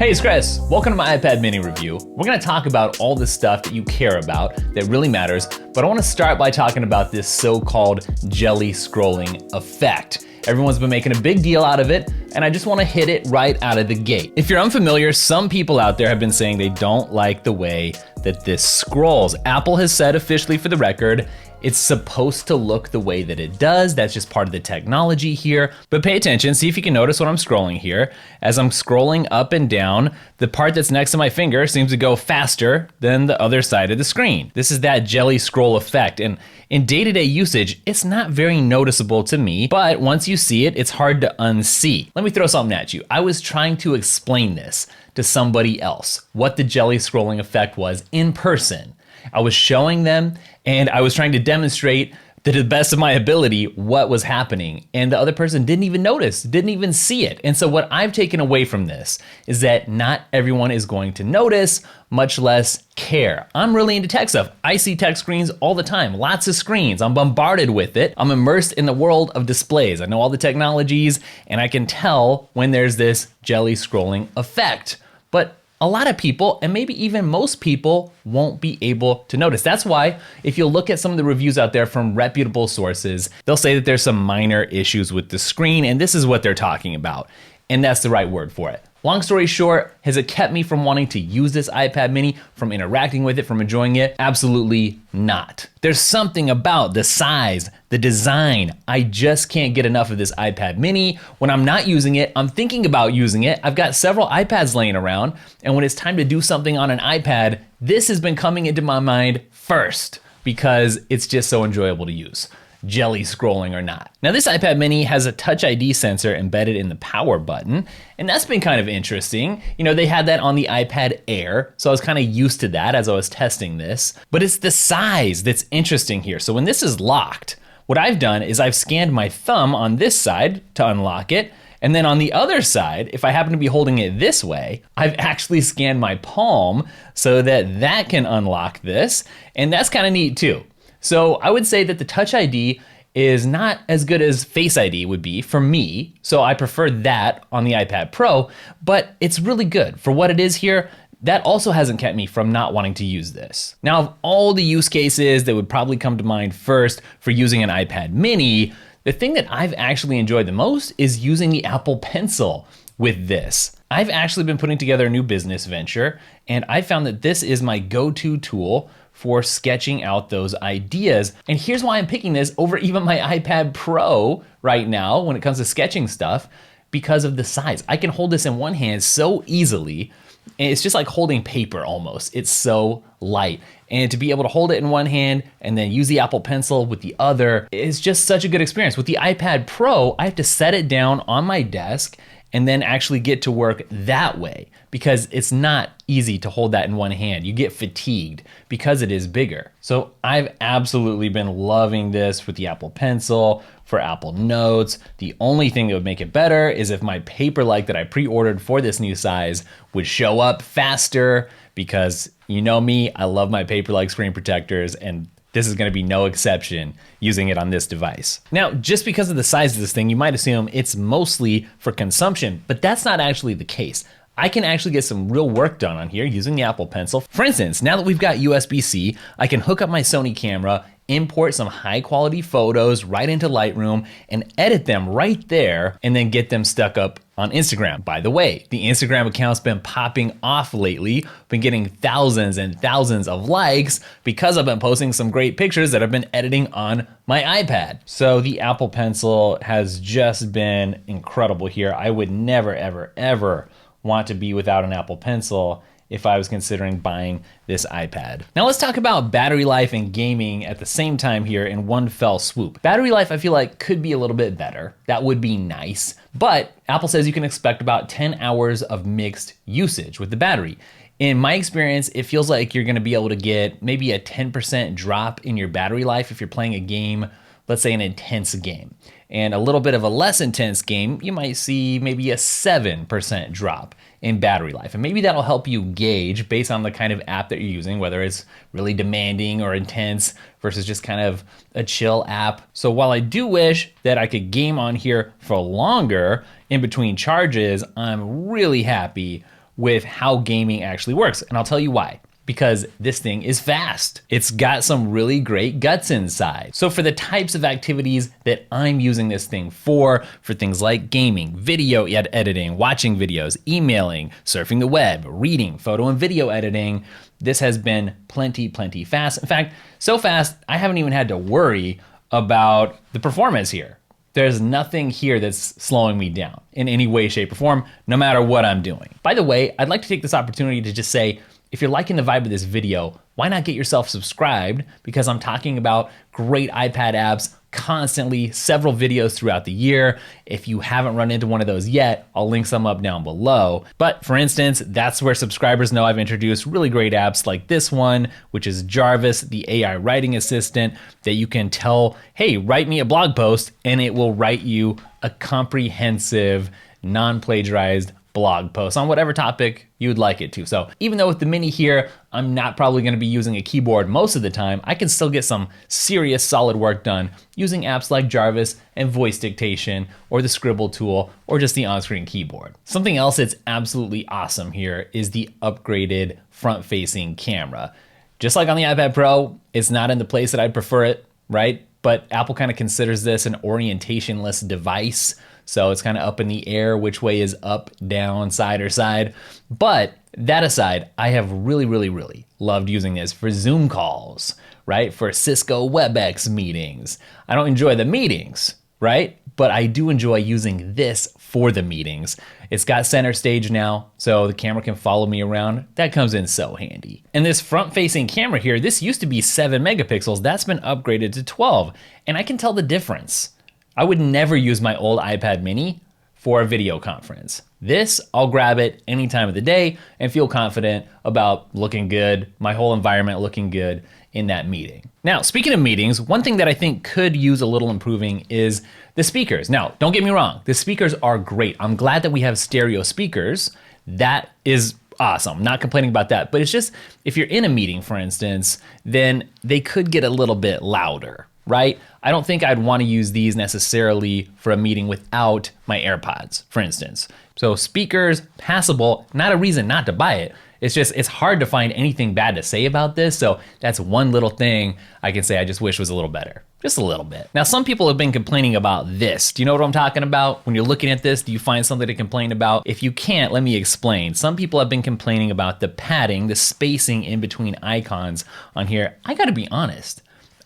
Hey, it's Chris. Welcome to my iPad mini review. We're gonna talk about all the stuff that you care about that really matters, but I wanna start by talking about this so-called jelly scrolling effect. Everyone's been making a big deal out of it, and I just wanna hit it right out of the gate. If you're unfamiliar, some people out there have been saying they don't like the way that this scrolls. Apple has said officially for the record, it's supposed to look the way that it does. That's just part of the technology here. But pay attention, see if you can notice what I'm scrolling here. As I'm scrolling up and down, the part that's next to my finger seems to go faster than the other side of the screen. This is that jelly scroll effect. And in day-to-day usage, it's not very noticeable to me, but once you see it, it's hard to unsee. Let me throw something at you. I was trying to explain this to somebody else, what the jelly scrolling effect was in person. I was showing them and I was trying to demonstrate to the best of my ability what was happening. And the other person didn't even notice, didn't even see it. And so what I've taken away from this is that not everyone is going to notice, much less care. I'm really into tech stuff. I see tech screens all the time, lots of screens. I'm bombarded with it. I'm immersed in the world of displays. I know all the technologies and I can tell when there's this jelly scrolling effect. But a lot of people, and maybe even most people, won't be able to notice. That's why if you look at some of the reviews out there from reputable sources, they'll say that there's some minor issues with the screen, and this is what they're talking about. And that's the right word for it. Long story short, has it kept me from wanting to use this iPad mini, from interacting with it, from enjoying it? Absolutely not. There's something about the size, the design. I just can't get enough of this iPad mini. When I'm not using it, I'm thinking about using it. I've got several iPads laying around, and when it's time to do something on an iPad, this has been coming into my mind first because it's just so enjoyable to use. Jelly scrolling or not. Now this iPad mini has a Touch ID sensor embedded in the power button, and that's been kind of interesting. You know, they had that on the iPad Air, so I was kind of used to that as I was testing this, but it's the size that's interesting here. So when this is locked, what I've done is I've scanned my thumb on this side to unlock it, and then on the other side, if I happen to be holding it this way, I've actually scanned my palm so that that can unlock this, and that's kind of neat too. So I would say that the Touch ID is not as good as Face ID would be for me, so I prefer that on the iPad Pro, but it's really good. For what it is here, that also hasn't kept me from not wanting to use this. Now, of all the use cases that would probably come to mind first for using an iPad mini, the thing that I've actually enjoyed the most is using the Apple Pencil with this. I've actually been putting together a new business venture, and I found that this is my go-to tool for sketching out those ideas. And here's why I'm picking this over even my iPad Pro right now when it comes to sketching stuff, because of the size. I can hold this in one hand so easily, and it's just like holding paper almost. It's so light. And to be able to hold it in one hand and then use the Apple Pencil with the other is just such a good experience. With the iPad Pro, I have to set it down on my desk and then actually get to work that way because it's not easy to hold that in one hand. You get fatigued because it is bigger. So I've absolutely been loving this with the Apple Pencil, for Apple Notes. The only thing that would make it better is if my Paperlike that I pre-ordered for this new size would show up faster, because you know me, I love my Paperlike screen protectors, and this is gonna be no exception using it on this device. Now, just because of the size of this thing, you might assume it's mostly for consumption, but that's not actually the case. I can actually get some real work done on here using the Apple Pencil. For instance, now that we've got USB-C, I can hook up my Sony camera, import some high quality photos right into Lightroom and edit them right there and then get them stuck up on Instagram. By the way, the Instagram account's been popping off lately, been getting thousands and thousands of likes because I've been posting some great pictures that I've been editing on my iPad. So the Apple Pencil has just been incredible here. I would never, ever, ever want to be without an Apple Pencil if I was considering buying this iPad. Now let's talk about battery life and gaming at the same time here in one fell swoop. Battery life I feel like could be a little bit better. That would be nice, but Apple says you can expect about 10 hours of mixed usage with the battery. In my experience, it feels like you're gonna be able to get maybe a 10% drop in your battery life if you're playing a game, let's say an intense game. And a little bit of a less intense game, you might see maybe a 7% drop in battery life. And maybe that'll help you gauge based on the kind of app that you're using, whether it's really demanding or intense versus just kind of a chill app. So while I do wish that I could game on here for longer in between charges, I'm really happy with how gaming actually works. And I'll tell you why. Because this thing is fast. It's got some really great guts inside. So for the types of activities that I'm using this thing for things like gaming, video editing, watching videos, emailing, surfing the web, reading, photo and video editing, this has been plenty fast. In fact, so fast, I haven't even had to worry about the performance here. There's nothing here that's slowing me down in any way, shape, or form, no matter what I'm doing. By the way, I'd like to take this opportunity to just say, if you're liking the vibe of this video, why not get yourself subscribed? Because I'm talking about great iPad apps constantly, several videos throughout the year. If you haven't run into one of those yet, I'll link some up down below. But for instance, that's where subscribers know I've introduced really great apps like this one, which is Jarvis, the AI writing assistant that you can tell, hey, write me a blog post, and it will write you a comprehensive, non-plagiarized blog post on whatever topic you would like it to. So even though with the Mini here, I'm not probably gonna be using a keyboard most of the time, I can still get some serious solid work done using apps like Jarvis and voice dictation or the Scribble tool or just the on-screen keyboard. Something else that's absolutely awesome here is the upgraded front-facing camera. Just like on the iPad Pro, it's not in the place that I'd prefer it, right? But Apple kind of considers this an orientationless device. So it's kind of up in the air, which way is up, down, side, or side. But that aside, I have really loved using this for Zoom calls, right? For Cisco WebEx meetings. I don't enjoy the meetings, right? But I do enjoy using this for the meetings. It's got center stage now, so the camera can follow me around. That comes in so handy. And this front-facing camera here, this used to be 7 megapixels. That's been upgraded to 12, and I can tell the difference. I would never use my old iPad mini for a video conference. This, I'll grab it any time of the day and feel confident about looking good, my whole environment looking good in that meeting. Now, speaking of meetings, one thing that I think could use a little improving is the speakers. Now, don't get me wrong, the speakers are great. I'm glad that we have stereo speakers. That is awesome, not complaining about that. But it's just, if you're in a meeting, for instance, then they could get a little bit louder, right? I don't think I'd want to use these necessarily for a meeting without my AirPods, for instance. So speakers, passable, not a reason not to buy it. It's just, it's hard to find anything bad to say about this. So that's one little thing I can say I just wish was a little better. Just a little bit. Now, some people have been complaining about this. Do you know what I'm talking about? When you're looking at this, do you find something to complain about? If you can't, let me explain. Some people have been complaining about the padding, the spacing in between icons on here. I gotta be honest,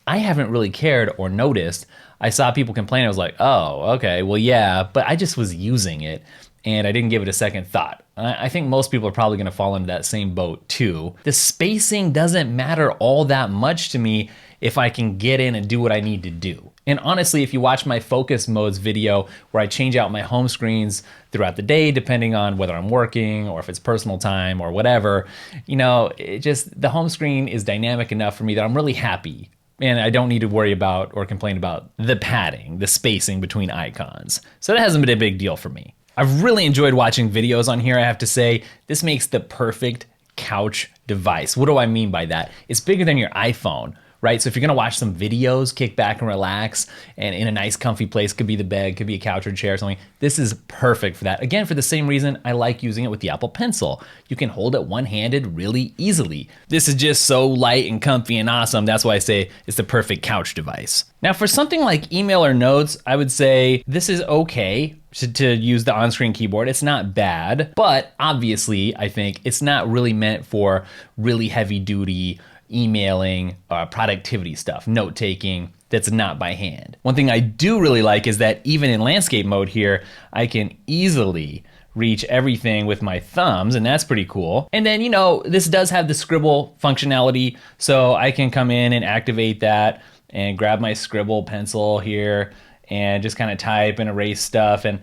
I haven't really cared or noticed. I saw people complain, I was like, oh, okay, well, yeah, but I just was using it and I didn't give it a second thought. I think most people are probably gonna fall into that same boat too. The spacing doesn't matter all that much to me if I can get in and do what I need to do. And honestly, if you watch my focus modes video where I change out my home screens throughout the day, depending on whether I'm working or if it's personal time or whatever, you know, it just, the home screen is dynamic enough for me that I'm really happy. And I don't need to worry about or complain about the padding, the spacing between icons. So that hasn't been a big deal for me. I've really enjoyed watching videos on here, I have to say. This makes the perfect couch device. What do I mean by that? It's bigger than your iPhone, right? So if you're gonna watch some videos, kick back and relax, and in a nice comfy place, could be the bed, could be a couch or chair or something, this is perfect for that. Again, for the same reason I like using it with the Apple Pencil. You can hold it one-handed really easily. This is just so light and comfy and awesome. That's why I say it's the perfect couch device. Now for something like email or notes, I would say this is okay to use the on-screen keyboard. It's not bad, but obviously I think it's not really meant for really heavy duty emailing, productivity stuff, note-taking that's not by hand. One thing I do really like is that even in landscape mode here, I can easily reach everything with my thumbs, and that's pretty cool. And then, you know, this does have the Scribble functionality, so I can come in and activate that and grab my Scribble pencil here and just kind of type and erase stuff. And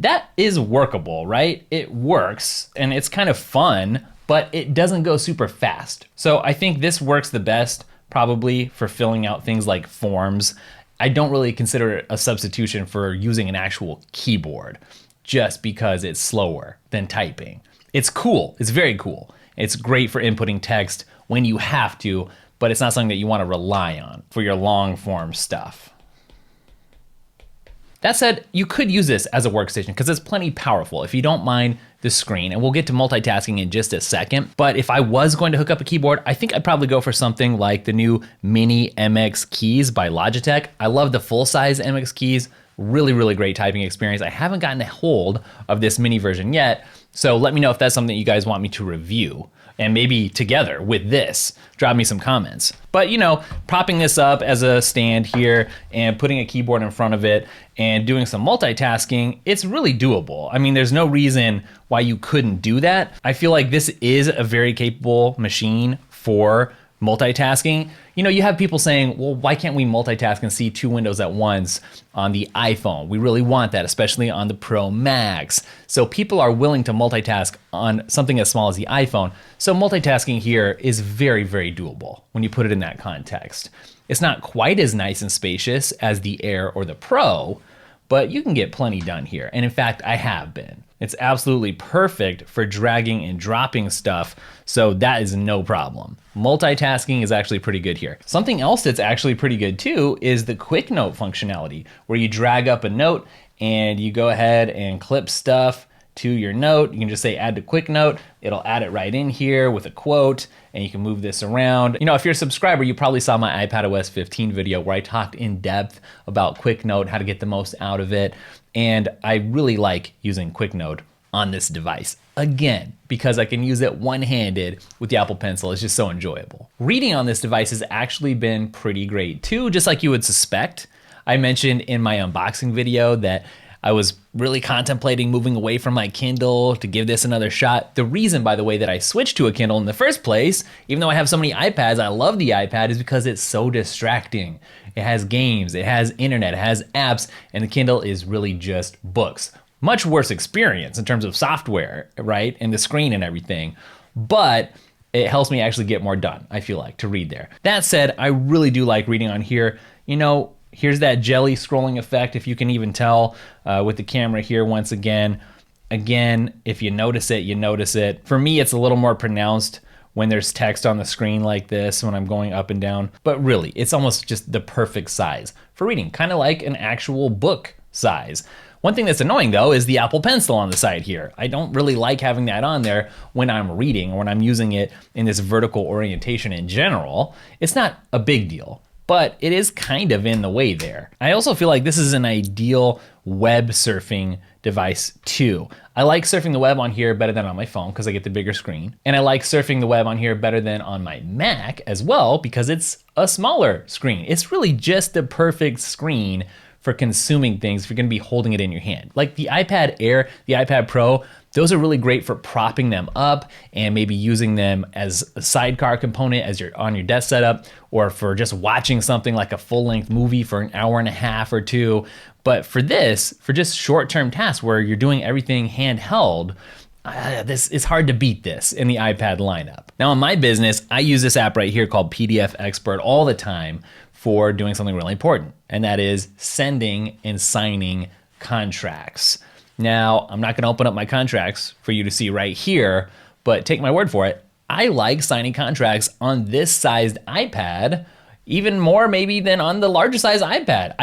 that is workable, right? It works, and it's kind of fun, but it doesn't go super fast. So I think this works the best probably for filling out things like forms. I don't really consider it a substitution for using an actual keyboard just because it's slower than typing. It's cool, it's very cool. It's great for inputting text when you have to, but it's not something that you want to rely on for your long form stuff. That said, you could use this as a workstation because it's plenty powerful if you don't mind the screen, and we'll get to multitasking in just a second. But if I was going to hook up a keyboard, I think I'd probably go for something like the new Mini MX keys by Logitech. I love the full-size MX keys. Really, really great typing experience. I haven't gotten a hold of this mini version yet, so let me know if that's something you guys want me to review. And maybe together with this, drop me some comments. But you know, propping this up as a stand here and putting a keyboard in front of it and doing some multitasking, it's really doable. I mean, there's no reason why you couldn't do that. I feel like this is a very capable machine for multitasking. You know, you have people saying, well, why can't we multitask and see 2 windows at once on the iPhone? We really want that, especially on the Pro Max. So people are willing to multitask on something as small as the iPhone. So multitasking here is very, very doable when you put it in that context. It's not quite as nice and spacious as the Air or the Pro, but you can get plenty done here. And in fact, I have been. It's absolutely perfect for dragging and dropping stuff, so that is no problem. Multitasking is actually pretty good here. Something else that's actually pretty good too is the quick note functionality, where you drag up a note and you go ahead and clip stuff to your note. You can just say add to quick note. It'll add it right in here with a quote, and you can move this around. You know, if you're a subscriber, you probably saw my iPadOS 15 video where I talked in depth about quick note, how to get the most out of it. And I really like using quick note on this device. Again, because I can use it one-handed with the Apple Pencil. It's just so enjoyable. Reading on this device has actually been pretty great too, just like you would suspect. I mentioned in my unboxing video that I was really contemplating moving away from my Kindle to give this another shot. The reason, by the way, that I switched to a Kindle in the first place, even though I have so many iPads, I love the iPad, is because it's so distracting. It has games, it has internet, it has apps, and the Kindle is really just books. Much worse experience in terms of software, right? And the screen and everything. But it helps me actually get more done, I feel like, to read there. That said, I really do like reading on here. You know, here's that jelly scrolling effect, if you can even tell, with the camera here once again. Again, if you notice it, you notice it. For me, it's a little more pronounced when there's text on the screen like this, when I'm going up and down. But really, it's almost just the perfect size for reading, kind of like an actual book size. One thing that's annoying though is the Apple Pencil on the side here. I don't really like having that on there when I'm reading or when I'm using it in this vertical orientation in general. It's not a big deal, but it is kind of in the way there. I also feel like this is an ideal web surfing device too. I like surfing the web on here better than on my phone because I get the bigger screen. And I like surfing the web on here better than on my Mac as well because it's a smaller screen. It's really just the perfect screen for consuming things if you're gonna be holding it in your hand. Like the iPad Air, the iPad Pro, those are really great for propping them up and maybe using them as a sidecar component as you're on your desk setup, or for just watching something like a full-length movie for an hour and a half or two. But for this, for just short-term tasks where you're doing everything handheld, this is hard to beat this in the iPad lineup. Now in my business, I use this app right here called PDF Expert all the time for doing something really important, and that is sending and signing contracts. Now, I'm not gonna open up my contracts for you to see right here, but take my word for it, I like signing contracts on this sized iPad even more maybe than on the larger size iPad.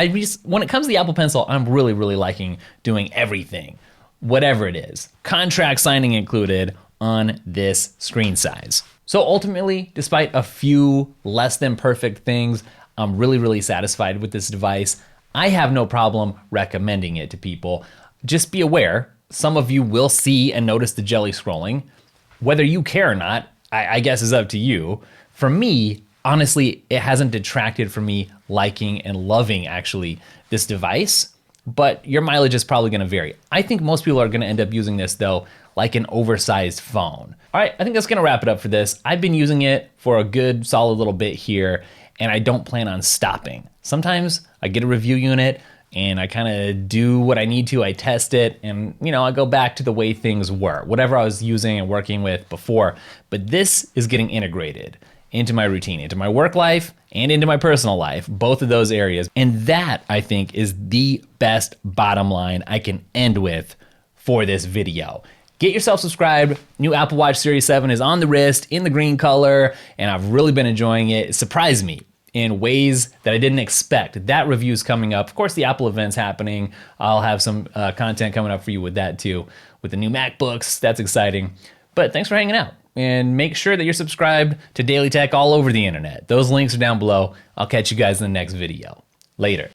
When it comes to the Apple Pencil, I'm really, really liking doing everything, whatever it is, contract signing included, on this screen size. So ultimately, despite a few less than perfect things, I'm really, really satisfied with this device. I have no problem recommending it to people. Just be aware, some of you will see and notice the jelly scrolling. Whether you care or not, I guess is up to you. For me, honestly, it hasn't detracted from me liking and loving actually this device, but your mileage is probably gonna vary. I think most people are gonna end up using this though, like an oversized phone. All right, I think that's gonna wrap it up for this. I've been using it for a good solid little bit here, and I don't plan on stopping. Sometimes I get a review unit and I kind of do what I need to, I test it, and you know, I go back to the way things were, whatever I was using and working with before. But this is getting integrated into my routine, into my work life and into my personal life, both of those areas. And that, I think, is the best bottom line I can end with for this video. Get yourself subscribed. New Apple Watch Series 7 is on the wrist in the green color, and I've really been enjoying it. It surprised me. in ways that I didn't expect. That review is coming up. Of course, the Apple event's happening. I'll have some content coming up for you with that too, with the new MacBooks. That's exciting. But thanks for hanging out. And make sure that you're subscribed to Daily Tech all over the internet. Those links are down below. I'll catch you guys in the next video. Later.